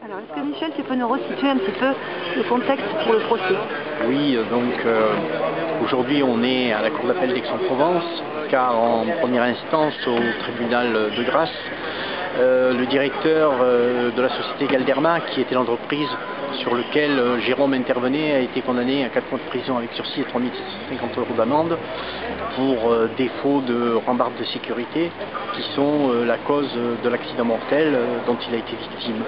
Alors, est-ce que Michel, tu peux nous resituer un petit peu le contexte pour le procès? Oui, aujourd'hui on est à la Cour d'appel d'Aix-en-Provence, car en première instance au tribunal de Grasse, le directeur de la société Galderma, qui était l'entreprise sur laquelle Jérôme intervenait, a été condamné à 4 mois de prison avec sursis et 3 750 € d'amende pour défaut de rambarde de sécurité, qui sont la cause de l'accident mortel dont il a été victime.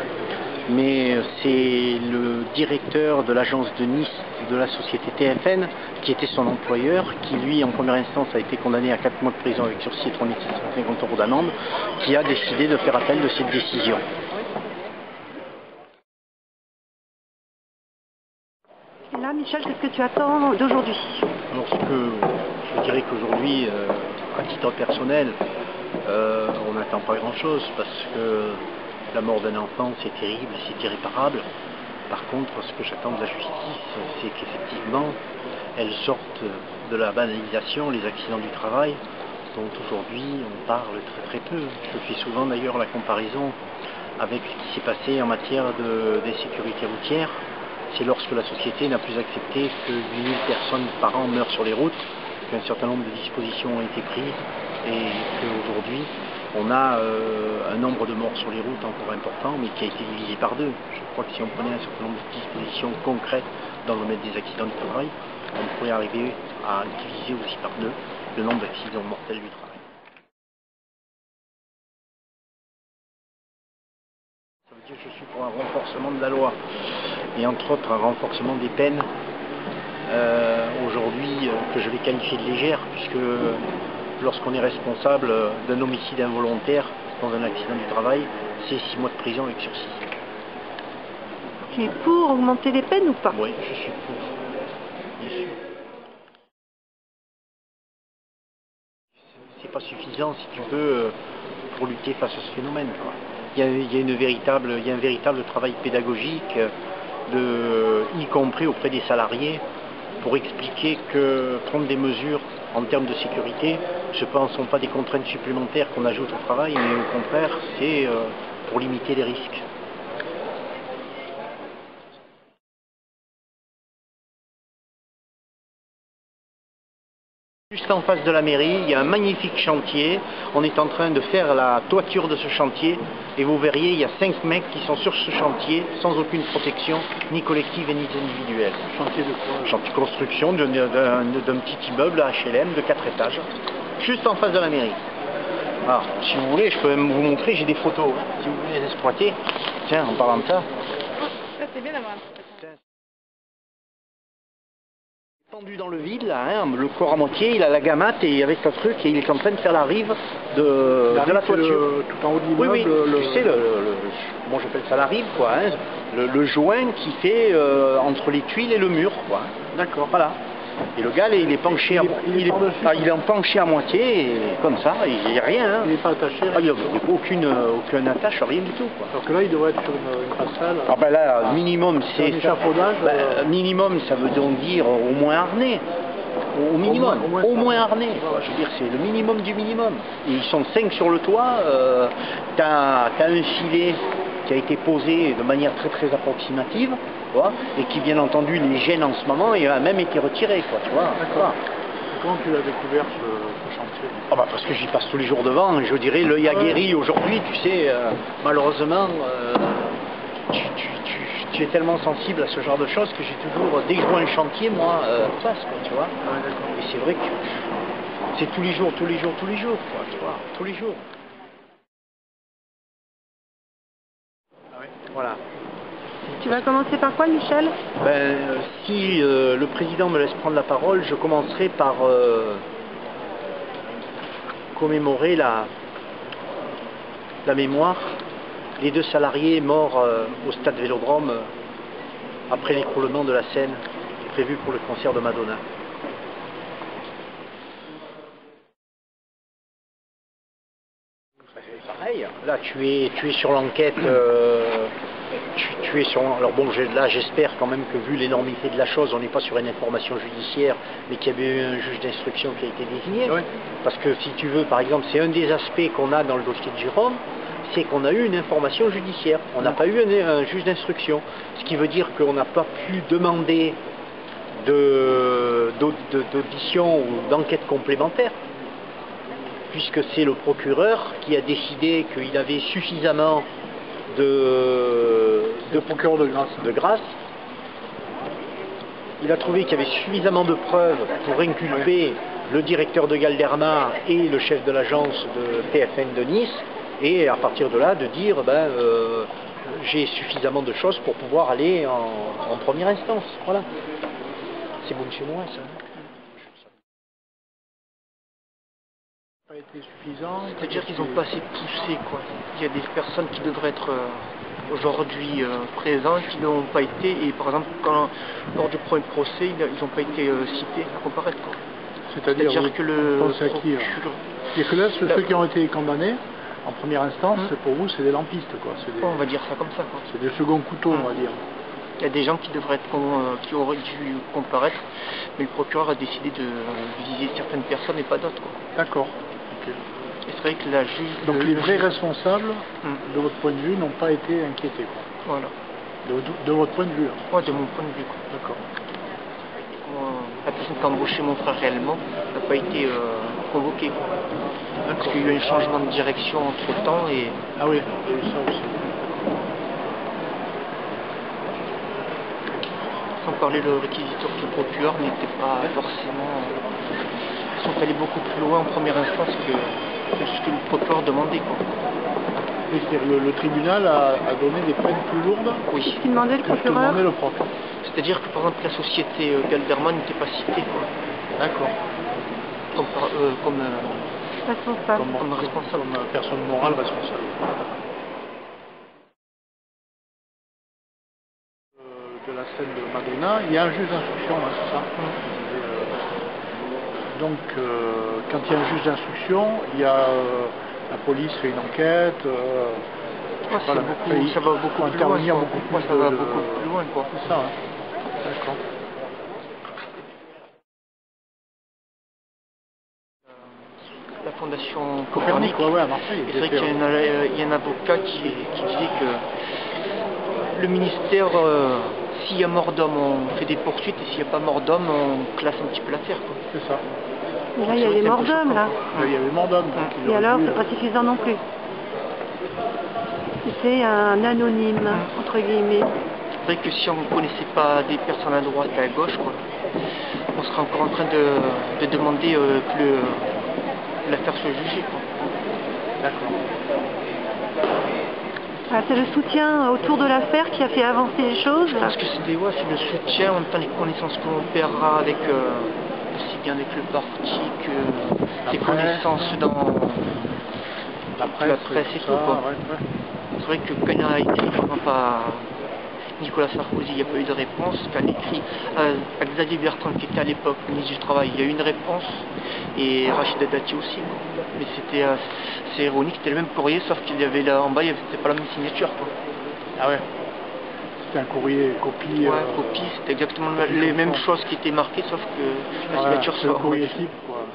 Mais c'est le directeur de l'agence de Nice de la société TFN, qui était son employeur, qui lui en première instance a été condamné à 4 mois de prison avec sursis et 3 750 € d'amende, qui a décidé de faire appel de cette décision. Et là, Michel, qu'est-ce que tu attends d'aujourd'hui? Alors, je dirais qu'aujourd'hui, à titre personnel, on n'attend pas grand-chose, parce que la mort d'un enfant, c'est terrible, c'est irréparable. Par contre, ce que j'attends de la justice, c'est qu'effectivement, elle sorte de la banalisation, les accidents du travail, dont aujourd'hui on parle très peu. Je fais souvent d'ailleurs la comparaison avec ce qui s'est passé en matière d'insécurité routière. C'est lorsque la société n'a plus accepté que 8000 personnes par an meurent sur les routes, qu'un certain nombre de dispositions ont été prises et qu'aujourd'hui on a un nombre de morts sur les routes encore important, mais qui a été divisé par 2. Je crois que si on prenait un certain nombre de dispositions concrètes dans le domaine des accidents du travail, on pourrait arriver à diviser aussi par 2 le nombre d'accidents mortels du travail. Ça veut dire que je suis pour un renforcement de la loi, et entre autres un renforcement des peines, aujourd'hui que je vais qualifier de légère, puisque lorsqu'on est responsable d'un homicide involontaire dans un accident du travail, c'est 6 mois de prison avec sursis. Tu es pour augmenter les peines ou pas? Oui, je suis pour. Bien sûr. C'est pas suffisant, si tu veux, pour lutter face à ce phénomène, quoi. Il y a un véritable travail pédagogique, y compris auprès des salariés, pour expliquer que prendre des mesures en termes de sécurité, ce ne sont pas des contraintes supplémentaires qu'on ajoute au travail, mais au contraire, c'est pour limiter les risques. Juste en face de la mairie, il y a un magnifique chantier. On est en train de faire la toiture de ce chantier et vous verriez, il y a 5 mecs qui sont sur ce chantier sans aucune protection, ni collective ni individuelle. Chantier de quoi? Chantier de construction d'un petit immeuble à HLM de 4 étages, juste en face de la mairie. Alors, si vous voulez, je peux même vous montrer, j'ai des photos, si vous voulez les exploiter. Tiens, en parlant de ça. C'est bien d'avoir un Tendu dans le vide, là, hein, le corps à moitié, il a la gamate et avec le truc, et il est en train de faire la rive de la toiture. Tout en haut de l'immeuble. Oui, tu sais, moi j'appelle ça la rive, quoi, hein, le joint qui fait entre les tuiles et le mur, quoi. D'accord. Voilà. Et le gars, il est penché, il est penché à moitié, et comme ça, il n'y a rien. Hein. Il n'est pas attaché. Il n'y a aucune attache, rien du tout, quoi. Alors que là, il devrait être sur une passerelle. Ah ben là, minimum, c'est... Un échafaudage. Minimum, ça veut donc dire au moins harnais. Au minimum, au moins harnais. Je veux dire, c'est le minimum du minimum. Et ils sont 5 sur le toit. T'as un filet qui a été posé de manière très approximative, quoi, et qui bien entendu les gêne en ce moment et a même été retiré, quoi, tu vois. D'accord. Comment tu l'as découvert ce chantier? Ah bah parce que j'y passe tous les jours devant, et je dirais l'œil aguerri aujourd'hui, tu sais, malheureusement, tu es tellement sensible à ce genre de choses que j'ai toujours, dès que je vois un chantier, moi, face, quoi, tu vois. Ouais, et c'est vrai que c'est tous les jours, quoi, tu vois, tous les jours. Ah ouais. Voilà. Tu vas commencer par quoi, Michel? Si le président me laisse prendre la parole, je commencerai par commémorer la mémoire des 2 salariés morts au stade Vélodrome après l'écroulement de la Seine, prévu pour le concert de Madonna. C'est pareil, là tu es sur l'enquête. Tu es sur... Alors bon, là j'espère quand même que vu l'énormité de la chose, on n'est pas sur une information judiciaire, mais qu'il y avait eu un juge d'instruction qui a été désigné. Oui. Parce que si tu veux, par exemple, c'est un des aspects qu'on a dans le dossier de Jérôme, c'est qu'on a eu une information judiciaire. On n'a pas eu un juge d'instruction. Ce qui veut dire qu'on n'a pas pu demander d'audition ou d'enquête complémentaire, puisque c'est le procureur qui a décidé qu'il avait suffisamment Le procureur de Grasse. Il a trouvé qu'il y avait suffisamment de preuves pour inculper le directeur de Galderma et le chef de l'agence de TF1 de Nice, et à partir de là de dire j'ai suffisamment de choses pour pouvoir aller en première instance. Voilà. C'est bon chez moi ça. Pas été suffisant. C'est-à-dire qu'ils n'ont pas assez poussé, quoi. Il y a des personnes qui devraient être aujourd'hui présentes, qui n'ont pas été, et par exemple, lors du premier procès, ils n'ont pas été cités à comparaître, quoi. C'est-à-dire que le procureur... C'est-à-dire que là, ceux qui ont été condamnés en première instance, pour vous, c'est des lampistes, quoi. On va dire ça comme ça, quoi. C'est des seconds couteaux, on va dire. Il y a des gens qui devraient être, qui auraient dû comparaître, mais le procureur a décidé de viser certaines personnes et pas d'autres, quoi. D'accord. Et c'est vrai que la juge... Donc les vrais responsables, de votre point de vue, n'ont pas été inquiétés, quoi. Voilà. De votre point de vue. Hein. Ouais, de mon point de vue, quoi. D'accord. La personne qui a embauché mon frère réellement n'a pas été convoquée. Parce qu'il y a eu un changement de direction entre temps et... Ah oui, il y a eu ça aussi. Sans parler, le réquisiteur du procureur n'était pas forcément... Ils sont allés beaucoup plus loin en première instance que ce que le procureur demandait, quoi. Et le tribunal a donné des peines plus lourdes. Oui. Ce qu'il demandait le que ce que procureur. demandait le proc. C'est-à-dire que par exemple la société Galderma n'était pas citée, quoi. D'accord. Comme Responsable. Comme responsable. Comme personne morale responsable. De la scène de Madonna, il y a un juge d'instruction, hein, c'est ça. Donc, quand il y a un juge d'instruction, il y a la police fait une enquête. Ça va beaucoup plus intervenir loin, beaucoup plus. Ça va beaucoup plus loin, quoi. C'est ça, hein. D'accord. La fondation Copernic, Copernic, à Marseille. c'est vrai qu'il y a un avocat qui disait que le ministère, s'il y a mort d'homme, on fait des poursuites, et s'il n'y a pas mort d'homme, on classe un petit peu l'affaire. C'est ça. Et là, il y avait mort d'homme, là. Là, il y avait mort d'homme. Et alors, c'est pas suffisant non plus. C'est un anonyme, entre guillemets. C'est vrai que si on ne connaissait pas des personnes à droite et à gauche, quoi, on serait encore en train de demander que l'affaire soit jugée, quoi. D'accord. Ah, c'est le soutien autour de l'affaire qui a fait avancer les choses. Je pense que c'est le soutien, en même temps les connaissances que l'on perdra avec, aussi bien avec le parti que les connaissances dans la presse et tout, quoi. Ouais. C'est vrai que quand il a écrit, par exemple, à Nicolas Sarkozy, il n'y a pas eu de réponse. Quand il a écrit à Xavier Bertrand, qui était à l'époque ministre du Travail, il y a eu une réponse. Et Rachida Dati aussi, quoi. Mais c'est ironique, c'était le même courrier, sauf qu'il y avait là en bas, c'était pas la même signature, quoi. Ah ouais. C'était un courrier copie. Ouais, copie, c'était exactement les mêmes choses qui étaient marquées, sauf que la signature soit. Un courrier type, quoi.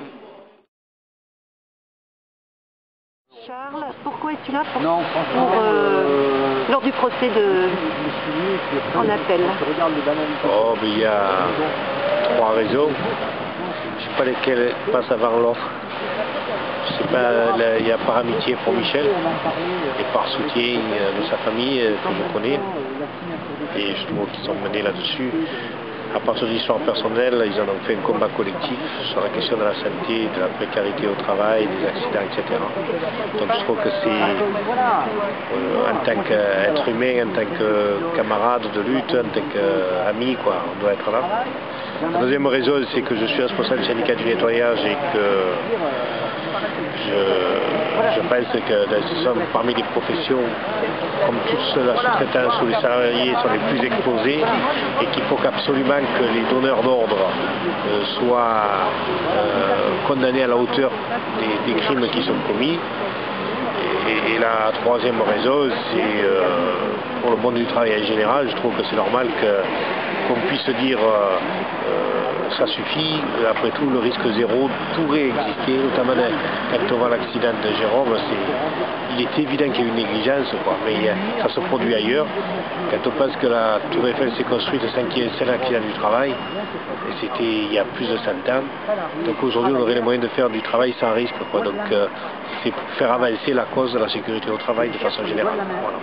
Charles, pourquoi es-tu là Non, franchement, lors du procès en appel? Oh, mais il y a 3 raisons. Je ne sais pas lesquelles passent avant l'autre. Je sais pas, il y a par amitié pour Michel et par soutien de sa famille que je connais. Et je trouve qu'ils sont menés là-dessus. À partir de l'histoire personnelle, ils en ont fait un combat collectif sur la question de la santé, de la précarité au travail, des accidents, etc. Donc je trouve que c'est, en tant qu'être humain, en tant que camarade de lutte, en tant qu'ami, quoi, on doit être là. La deuxième raison, c'est que je suis responsable du syndicat du nettoyage et que je pense que nous sommes parmi les professions, comme tous la sous-traitance ou les salariés sont les plus exposés et qu'il faut absolument que les donneurs d'ordre soient condamnés à la hauteur des crimes qui sont commis. Et la troisième raison, c'est pour le monde du travail en général, je trouve que c'est normal que qu'on puisse dire ça suffit. Après tout, le risque zéro pourrait exister, notamment quand on voit l'accident de Jérôme, il est évident qu'il y a une négligence, quoi, mais ça se produit ailleurs. Quand on pense que la Tour Eiffel s'est construite sans qu'il y ait un seul accident du travail, et c'était il y a plus de 100 ans, donc aujourd'hui on aurait les moyens de faire du travail sans risque, quoi. Donc c'est pour faire avancer la cause de la sécurité au travail de façon générale. Voilà.